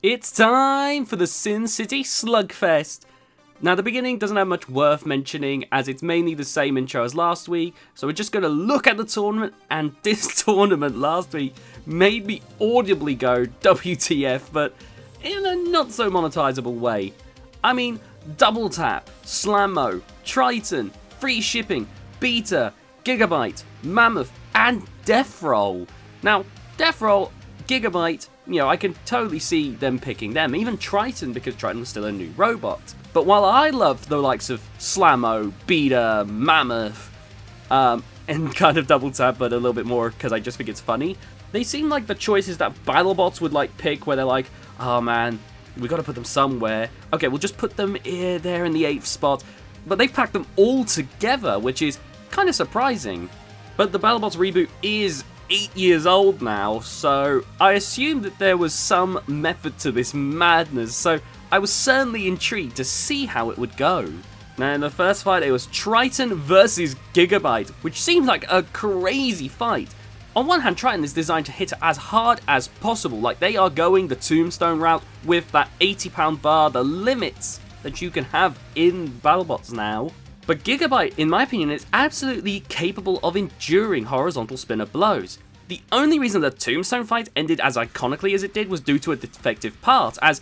It's time for the Sin City Slugfest! Now the beginning doesn't have much worth mentioning as it's mainly the same intro as last week, so we're just going to look at the tournament, and this tournament last week made me audibly go WTF, but in a not so monetizable way. I mean, Double Tap, Slammo, Triton, Freeshipping, Beta, Gigabyte, Mammoth, and Death Roll. Now, Death Roll, Gigabyte, I can totally see them picking them, even Triton, because Triton was still a new robot. But while I love the likes of Slammo, Beta, Mammoth, and kind of Double Tap, but a little bit more because I just think it's funny, they seem like the choices that Battlebots would pick, where they're like, oh man, we gotta put them somewhere. Okay, we'll just put them here, there in the 8th spot. But they've packed them all together, which is kind of surprising. But the Battlebots reboot is 8 years old now, so I assumed that there was some method to this madness, so I was certainly intrigued to see how it would go. Now in the first fight it was Triton versus Gigabyte, which seemed like a crazy fight. On one hand, Triton is designed to hit as hard as possible, like they are going the tombstone route with that 80-pound bar, the limits that you can have in Battlebots now. But Gigabyte, in my opinion, is absolutely capable of enduring horizontal spinner blows. The only reason the tombstone fight ended as iconically as it did was due to a defective part, as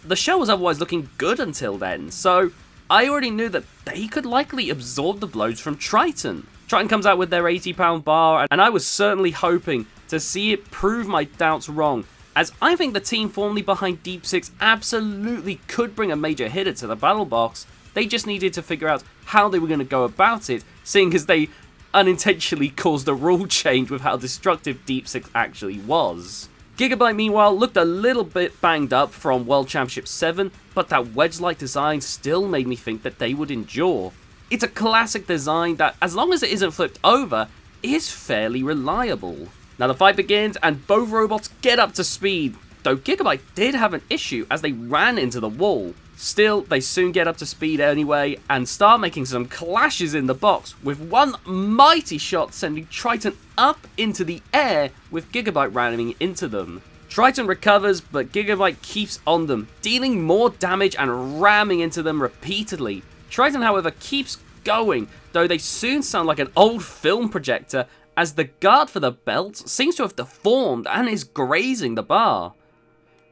the shell was otherwise looking good until then, so I already knew that they could likely absorb the blows from Triton. Triton comes out with their 80-pound bar, and I was certainly hoping to see it prove my doubts wrong, as I think the team formerly behind Deep Six absolutely could bring a major hitter to the battle box. They just needed to figure out how they were going to go about it, seeing as they unintentionally caused a rule change with how destructive Deep Six actually was. Gigabyte, meanwhile, looked a little bit banged up from World Championship 7, but that wedge-like design still made me think that they would endure. It's a classic design that, as long as it isn't flipped over, is fairly reliable. Now the fight begins, and both robots get up to speed, though Gigabyte did have an issue as they ran into the wall. Still, they soon get up to speed anyway, and start making some clashes in the box, with one mighty shot sending Triton up into the air, with Gigabyte ramming into them. Triton recovers, but Gigabyte keeps on them, dealing more damage and ramming into them repeatedly. Triton, however, keeps going, though they soon sound like an old film projector, as the guard for the belt seems to have deformed and is grazing the bar.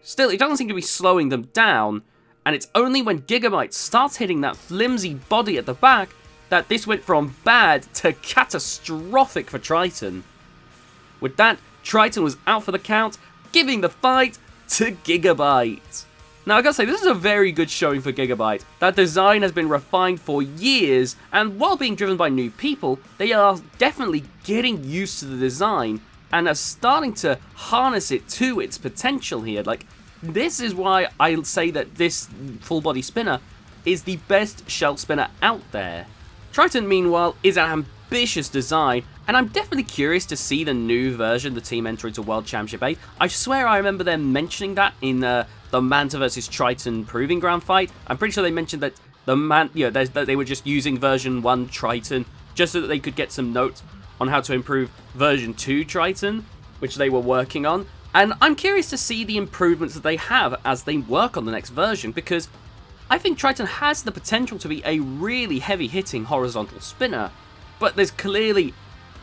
Still, it doesn't seem to be slowing them down, and it's only when Gigabyte starts hitting that flimsy body at the back that this went from bad to catastrophic for Triton. With that, Triton was out for the count, giving the fight to Gigabyte. Now I gotta say, this is a very good showing for Gigabyte. That design has been refined for years, and while being driven by new people, they are definitely getting used to the design, and are starting to harness it to its potential here. This is why I say that this full body spinner is the best shell spinner out there. Triton, meanwhile, is an ambitious design, and I'm definitely curious to see the new version the team enter into World Championship 8. I swear I remember them mentioning that in the Manta vs Triton Proving Ground fight. I'm pretty sure they mentioned that that they were just using version 1 Triton just so that they could get some notes on how to improve version 2 Triton, which they were working on. And I'm curious to see the improvements that they have as they work on the next version, because I think Triton has the potential to be a really heavy-hitting horizontal spinner, but there's clearly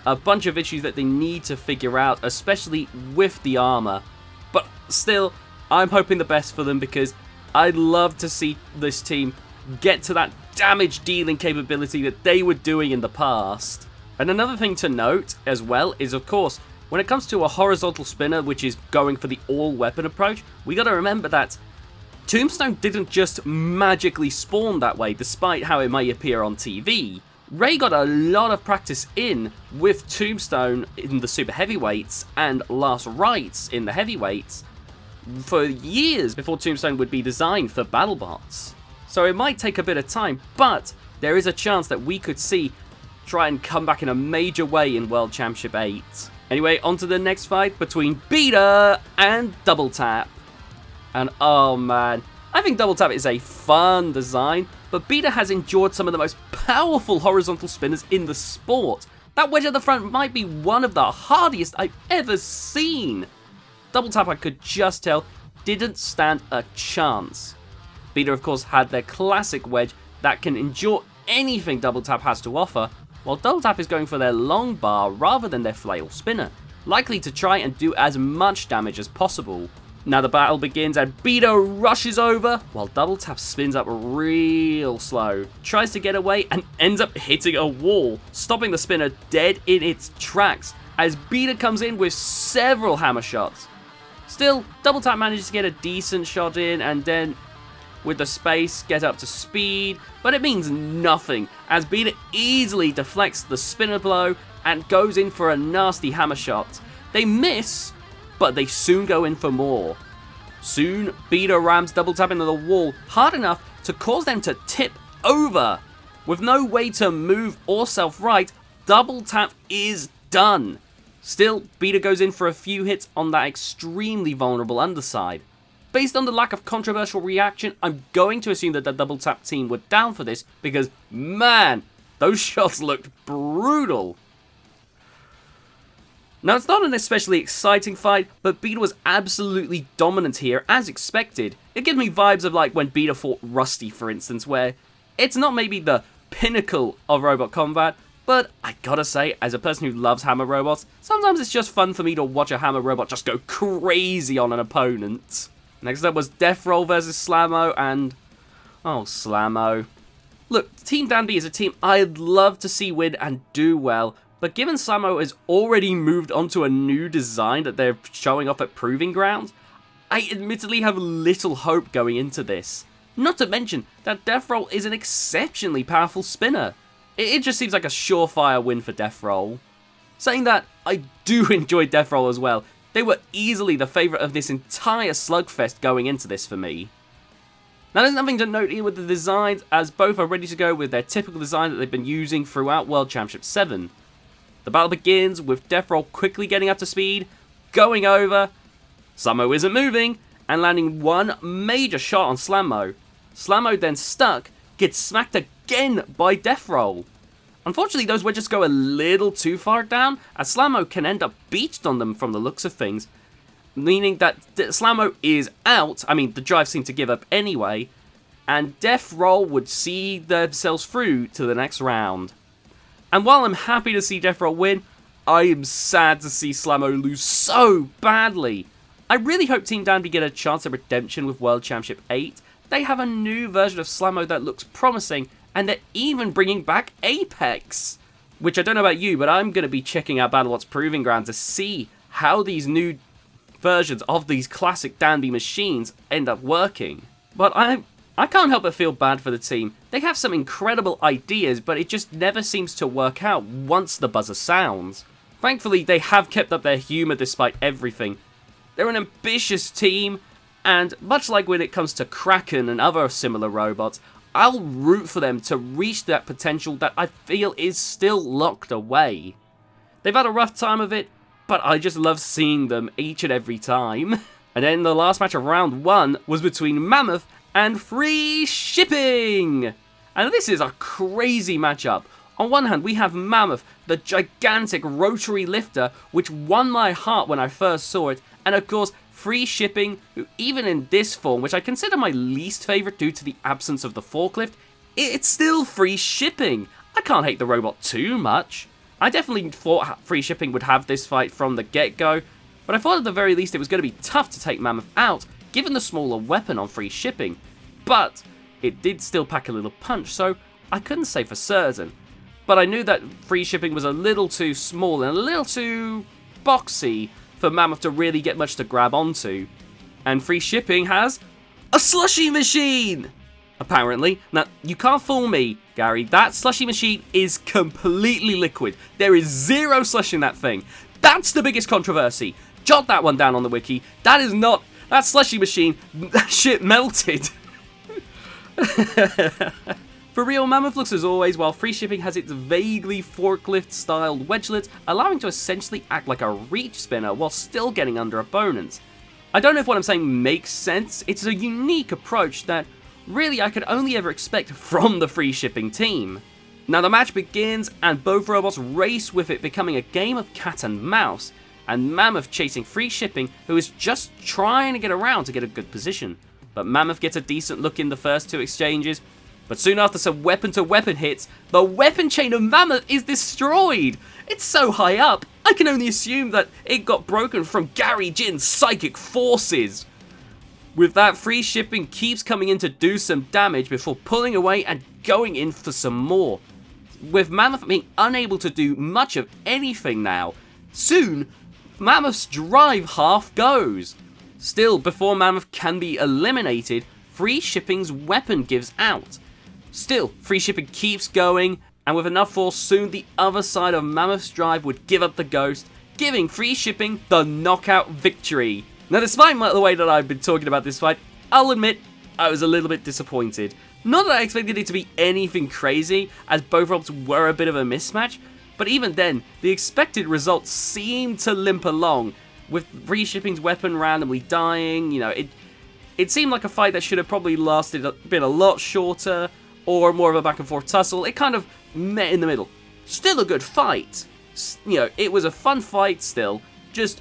a bunch of issues that they need to figure out, especially with the armor. But still, I'm hoping the best for them, because I'd love to see this team get to that damage-dealing capability that they were doing in the past. And another thing to note as well is, of course, when it comes to a horizontal spinner which is going for the all-weapon approach, we gotta remember that Tombstone didn't just magically spawn that way, despite how it may appear on TV. Ray got a lot of practice in with Tombstone in the super heavyweights and Last Rites in the heavyweights for years before Tombstone would be designed for Battlebots. So it might take a bit of time, but there is a chance that we could see try and come back in a major way in World Championship 8. Anyway, on to the next fight between Beta and Double Tap. And oh man, I think Double Tap is a fun design, but Beta has endured some of the most powerful horizontal spinners in the sport. That wedge at the front might be one of the hardiest I've ever seen. Double Tap, I could just tell, didn't stand a chance. Beta of course had their classic wedge that can endure anything Double Tap has to offer, while Double Tap is going for their long bar rather than their flail spinner, likely to try and do as much damage as possible. Now the battle begins and Beta rushes over, while Double Tap spins up real slow, tries to get away and ends up hitting a wall, stopping the spinner dead in its tracks as Beta comes in with several hammer shots. Still, Double Tap manages to get a decent shot in and then, with the space, get up to speed, but it means nothing as Beta easily deflects the spinner blow and goes in for a nasty hammer shot. They miss, but they soon go in for more. Soon, Beta rams Double Tap into the wall hard enough to cause them to tip over. With no way to move or self-right, Double Tap is done. Still, Beta goes in for a few hits on that extremely vulnerable underside. Based on the lack of controversial reaction, I'm going to assume that the Double Tap team were down for this because, man, those shots looked brutal. Now, it's not an especially exciting fight, but Beta was absolutely dominant here, as expected. It gives me vibes of like when Beta fought Rusty, for instance, where it's not maybe the pinnacle of robot combat, but I gotta say, as a person who loves hammer robots, sometimes it's just fun for me to watch a hammer robot just go crazy on an opponent. Next up was Death Roll versus Slammo, and oh, Slammo. Look, Team Danby is a team I'd love to see win and do well, but given Slammo has already moved on to a new design that they're showing off at Proving Grounds, I admittedly have little hope going into this. Not to mention that Death Roll is an exceptionally powerful spinner. It just seems like a surefire win for Death Roll. Saying that, I do enjoy Death Roll as well. They were easily the favourite of this entire slugfest going into this for me. Now there's nothing to note here with the designs, as both are ready to go with their typical design that they've been using throughout World Championship 7. The battle begins with Death Roll quickly getting up to speed, going over, Slammo isn't moving, and landing one major shot on Slammo. Slammo then stuck, gets smacked again by Death Roll. Unfortunately, those wedges go a little too far down, as Slammo can end up beached on them from the looks of things, meaning that Slammo is out. I mean, the drive seemed to give up anyway, and Death Roll would see themselves through to the next round. And while I'm happy to see Death Roll win, I am sad to see Slammo lose so badly. I really hope Team Danby get a chance at redemption with World Championship 8. They have a new version of Slammo that looks promising, and they're even bringing back Apex. Which I don't know about you, but I'm going to be checking out Battlebots Proving Ground to see how these new versions of these classic Danby machines end up working. But I can't help but feel bad for the team. They have some incredible ideas, but it just never seems to work out once the buzzer sounds. Thankfully, they have kept up their humour despite everything. They're an ambitious team, and much like when it comes to Kraken and other similar robots, I'll root for them to reach that potential that I feel is still locked away. They've had a rough time of it, but I just love seeing them each and every time. And then the last match of round 1 was between Mammoth and Freeshipping! And this is a crazy matchup. On one hand, we have Mammoth, the gigantic rotary lifter, which won my heart when I first saw it, and of course, Freeshipping, who even in this form, which I consider my least favourite due to the absence of the forklift, it's still Freeshipping. I can't hate the robot too much. I definitely thought Freeshipping would have this fight from the get-go, but I thought at the very least it was going to be tough to take Mammoth out, given the smaller weapon on Freeshipping. But it did still pack a little punch, so I couldn't say for certain. But I knew that Freeshipping was a little too small and a little too boxy for Mammoth to really get much to grab onto. And Freeshipping has a slushy machine! Apparently. Now, you can't fool me, Gary. That slushy machine is completely liquid. There is zero slush in that thing. That's the biggest controversy. Jot that one down on the wiki. That is not... That slushy machine, that shit melted. For real, Mammoth looks as always, while Freeshipping has its vaguely forklift-styled wedgelets, allowing to essentially act like a reach spinner while still getting under opponents. I don't know if what I'm saying makes sense. It's a unique approach that really I could only ever expect from the Freeshipping team. Now the match begins, and both robots race with it becoming a game of cat and mouse. and Mammoth chasing Freeshipping, who is just trying to get around to get a good position. But Mammoth gets a decent look in the first 2 exchanges, but soon after some weapon-to-weapon hits, the weapon chain of Mammoth is destroyed! It's so high up, I can only assume that it got broken from Gary Jin's psychic forces. With that, Freeshipping keeps coming in to do some damage before pulling away and going in for some more. With Mammoth being unable to do much of anything now, soon, Mammoth's drive half goes. Still, before Mammoth can be eliminated, Freeshipping's weapon gives out. Still, Freeshipping keeps going, and with enough force, soon the other side of Mammoth's drive would give up the ghost, giving Freeshipping the knockout victory. Now, despite the way that I've been talking about this fight, I'll admit I was a little bit disappointed. Not that I expected it to be anything crazy, as both robots were a bit of a mismatch, but even then, the expected results seemed to limp along, with Freeshipping's weapon randomly dying. You know, it seemed like a fight that should have probably been a lot shorter, or more of a back and forth tussle. It kind of met in the middle. Still a good fight. You know, it was a fun fight still, just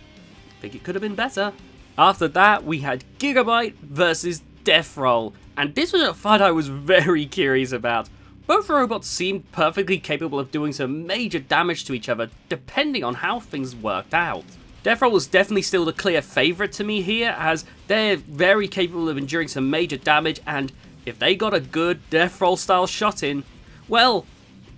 I think it could have been better. After that, we had Gigabyte versus Deathroll, and this was a fight I was very curious about. Both robots seemed perfectly capable of doing some major damage to each other, depending on how things worked out. Deathroll was definitely still the clear favourite to me here, as they're very capable of enduring some major damage, and if they got a good Deathroll style shot in, well,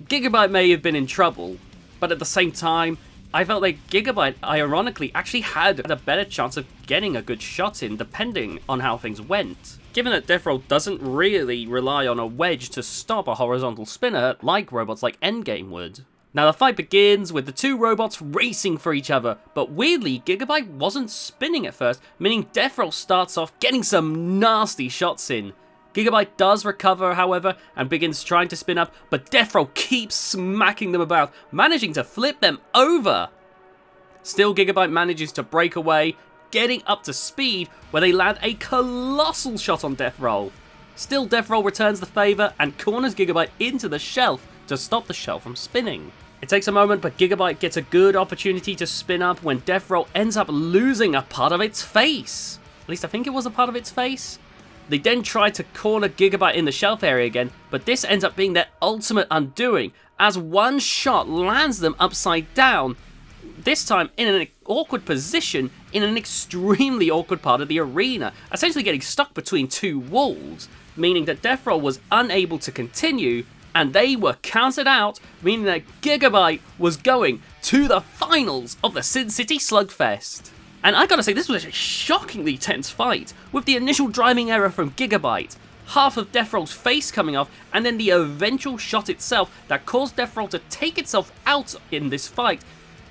Gigabyte may have been in trouble, but at the same time, I felt like Gigabyte, ironically, actually had a better chance of getting a good shot in, depending on how things went. Given that Deathroll doesn't really rely on a wedge to stop a horizontal spinner, like robots like Endgame would. Now the fight begins with the 2 robots racing for each other, but weirdly, Gigabyte wasn't spinning at first, meaning Deathroll starts off getting some nasty shots in. Gigabyte does recover, however, and begins trying to spin up, but Deathroll keeps smacking them about, managing to flip them over. Still, Gigabyte manages to break away, getting up to speed, where they land a colossal shot on Deathroll. Still, Deathroll returns the favour and corners Gigabyte into the shelf to stop the shell from spinning. It takes a moment, but Gigabyte gets a good opportunity to spin up when Deathroll ends up losing a part of its face. At least I think it was a part of its face. They then try to corner Gigabyte in the shelf area again, but this ends up being their ultimate undoing, as one shot lands them upside down, this time in an awkward position in an extremely awkward part of the arena, essentially getting stuck between 2 walls, meaning that Deathroll was unable to continue, and they were counted out, meaning that Gigabyte was going to the finals of the Sin City Slugfest. And I gotta say, this was a shockingly tense fight, with the initial driving error from Gigabyte, half of Deathroll's face coming off, and then the eventual shot itself that caused Deathroll to take itself out in this fight.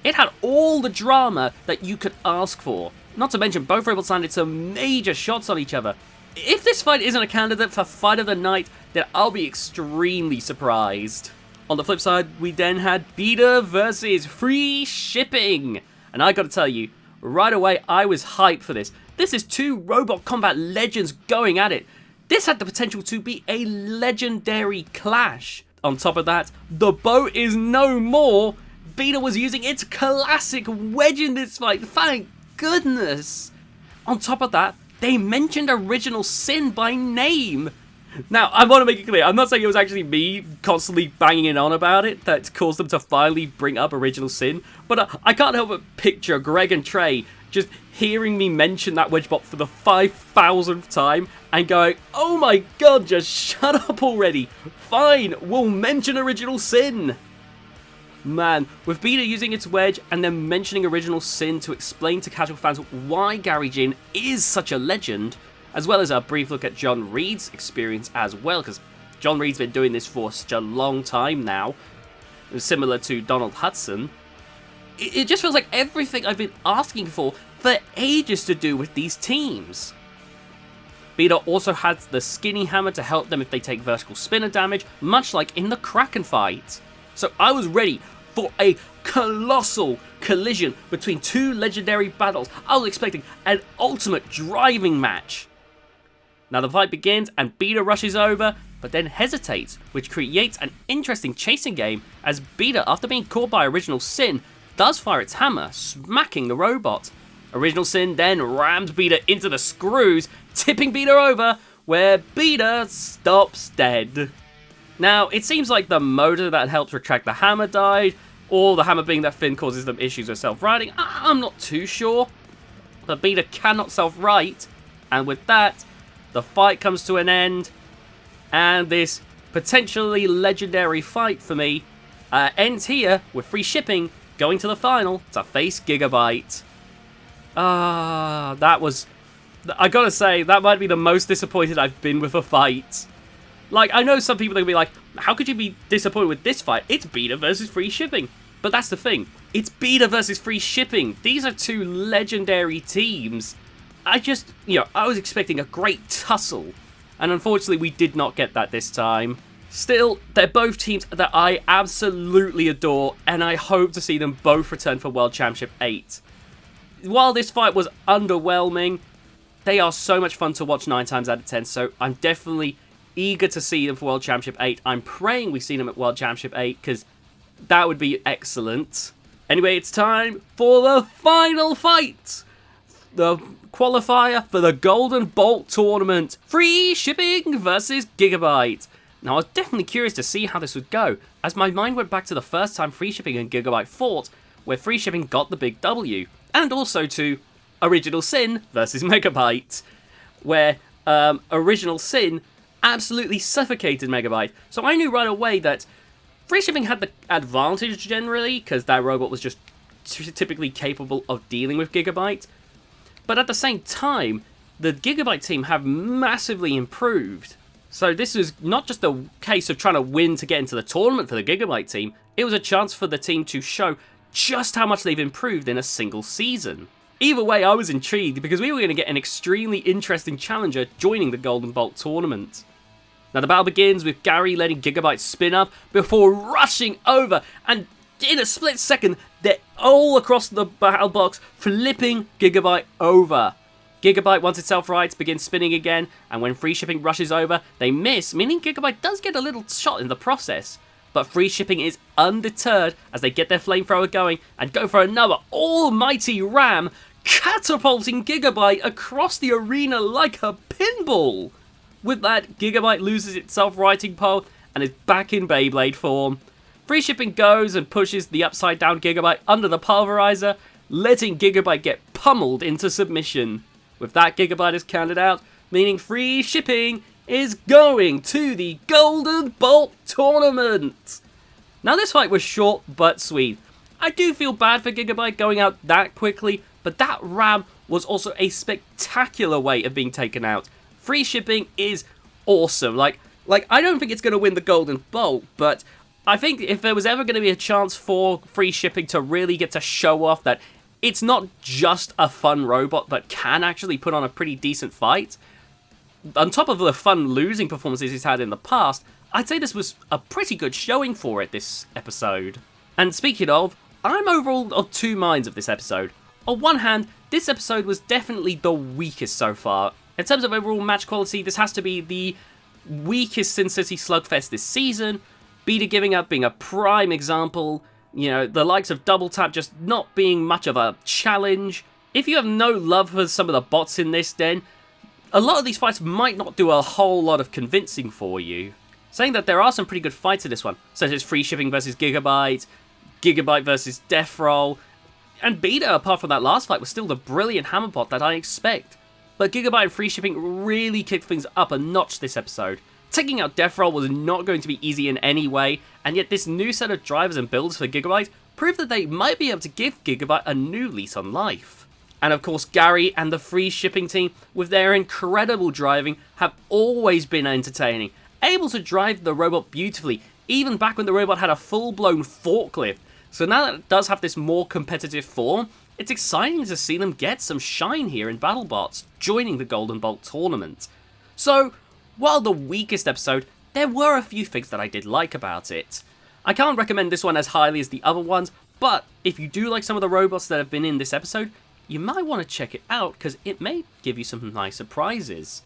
It had all the drama that you could ask for. Not to mention, both robots landed some major shots on each other. If this fight isn't a candidate for Fight of the Night, then I'll be extremely surprised. On the flip side, we then had Beta versus Freeshipping. And I gotta tell you, right away, I was hyped for this. This is 2 robot combat legends going at it. This had the potential to be a legendary clash. On top of that, the boat is no more. Beta was using its classic wedge in this fight, thank goodness. On top of that, they mentioned Original Sin by name. Now, I want to make it clear, I'm not saying it was actually me constantly banging it on about it that caused them to finally bring up Original Sin, but I can't help but picture Greg and Trey just hearing me mention that Wedgebot for the 5,000th time and going, oh my god, just shut up already. Fine, we'll mention Original Sin. Man, with Beta using its wedge and then mentioning Original Sin to explain to casual fans why Gary Jin is such a legend, as well as a brief look at John Reed's experience as well, because John Reed's been doing this for such a long time now, similar to Donald Hudson. It just feels like everything I've been asking for ages to do with these teams. Beta also has the Skinny Hammer to help them if they take vertical spinner damage, much like in the Kraken fight. So I was ready for a colossal collision between 2 legendary battles. I was expecting an ultimate driving match. Now the fight begins and Beta rushes over, but then hesitates, which creates an interesting chasing game as Beta, after being caught by Original Sin, does fire its hammer, smacking the robot. Original Sin then rammed Beta into the screws, tipping Beta over, where Beta stops dead. Now, it seems like the motor that helps retract the hammer died, or the hammer being that Finn causes them issues with self-righting. I'm not too sure, but Beta cannot self-right, and with that, the fight comes to an end, and this potentially legendary fight for me ends here with Freeshipping going to the final to face Gigabyte. That was... I gotta say, that might be the most disappointed I've been with a fight. Like, I know some people are gonna be like, how could you be disappointed with this fight? It's Beta versus Freeshipping. But that's the thing. It's Beta versus Freeshipping. These are two legendary teams. I was expecting a great tussle. And unfortunately, we did not get that this time. Still, they're both teams that I absolutely adore, and I hope to see them both return for World Championship 8. While this fight was underwhelming, they are so much fun to watch 9 times out of 10, so I'm definitely eager to see them for World Championship 8. I'm praying we see them at World Championship 8, because that would be excellent. Anyway, it's time for the final fight! The qualifier for the Golden Bolt tournament. Freeshipping versus Gigabyte. Now, I was definitely curious to see how this would go, as my mind went back to the first time Freeshipping and Gigabyte fought, where Freeshipping got the big W, and also to Original Sin versus Megabyte, where Original Sin absolutely suffocated Megabyte. So I knew right away that Freeshipping had the advantage generally, because that robot was just typically capable of dealing with Gigabyte. But at the same time, the Gigabyte team have massively improved. So this was not just a case of trying to win to get into the tournament for the Gigabyte team, it was a chance for the team to show just how much they've improved in a single season. Either way, I was intrigued because we were going to get an extremely interesting challenger joining the Golden Bolt tournament. Now the battle begins with Gary letting Gigabyte spin up before rushing over, and in a split second, they're all across the battle box, flipping Gigabyte over. Gigabyte, once itself rights, begins spinning again, and when Freeshipping rushes over, they miss, meaning Gigabyte does get a little shot in the process. But Freeshipping is undeterred as they get their flamethrower going and go for another almighty ram, catapulting Gigabyte across the arena like a pinball. With that, Gigabyte loses its self-righting pole and is back in Beyblade form. Freeshipping goes and pushes the upside down Gigabyte under the pulverizer, letting Gigabyte get pummeled into submission. With that, Gigabyte is counted out, meaning Freeshipping is going to the Golden Bolt tournament. Now this fight was short but sweet. I do feel bad for Gigabyte going out that quickly, but that ram was also a spectacular way of being taken out. Freeshipping is awesome. Like I don't think it's going to win the Golden Bolt, but I think if there was ever going to be a chance for Freeshipping to really get to show off that it's not just a fun robot, but can actually put on a pretty decent fight, on top of the fun losing performances he's had in the past, I'd say this was a pretty good showing for it this episode. And speaking of, I'm overall of two minds of this episode. On one hand, this episode was definitely the weakest so far. In terms of overall match quality, this has to be the weakest Sin City Slugfest this season. Beta giving up being a prime example. You know, the likes of Double Tap just not being much of a challenge. If you have no love for some of the bots in this, then a lot of these fights might not do a whole lot of convincing for you. Saying that there are some pretty good fights in this one, such as Freeshipping versus Gigabyte, Gigabyte versus Death Roll, and Beta, apart from that last fight, was still the brilliant hammerbot that I expect. But Gigabyte and Freeshipping really kicked things up a notch this episode. Taking out Death Roll was not going to be easy in any way, and yet this new set of drivers and builds for Gigabyte proved that they might be able to give Gigabyte a new lease on life. And of course, Gary and the Freeshipping team, with their incredible driving, have always been entertaining, able to drive the robot beautifully, even back when the robot had a full-blown forklift. So now that it does have this more competitive form, it's exciting to see them get some shine here in Battlebots, joining the Golden Bolt tournament. So, while the weakest episode, there were a few things that I did like about it. I can't recommend this one as highly as the other ones, but if you do like some of the robots that have been in this episode, you might want to check it out because it may give you some nice surprises.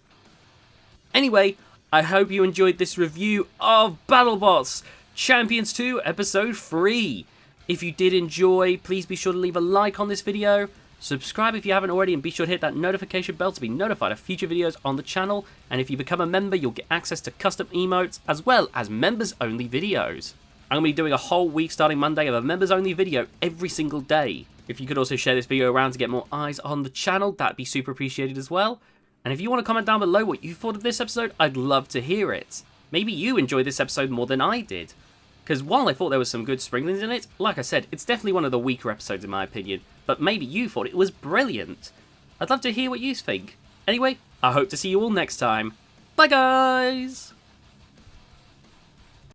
Anyway, I hope you enjoyed this review of Battlebots Champions 2 Episode 3. If you did enjoy, please be sure to leave a like on this video, subscribe if you haven't already, and be sure to hit that notification bell to be notified of future videos on the channel. And if you become a member, you'll get access to custom emotes as well as members-only videos. I'm going to be doing a whole week starting Monday of a members-only video every single day. If you could also share this video around to get more eyes on the channel, that'd be super appreciated as well. And if you want to comment down below what you thought of this episode, I'd love to hear it. Maybe you enjoyed this episode more than I did. Because while I thought there was some good sprinklings in it, like I said, it's definitely one of the weaker episodes in my opinion. But maybe you thought it was brilliant. I'd love to hear what you think. Anyway, I hope to see you all next time. Bye guys!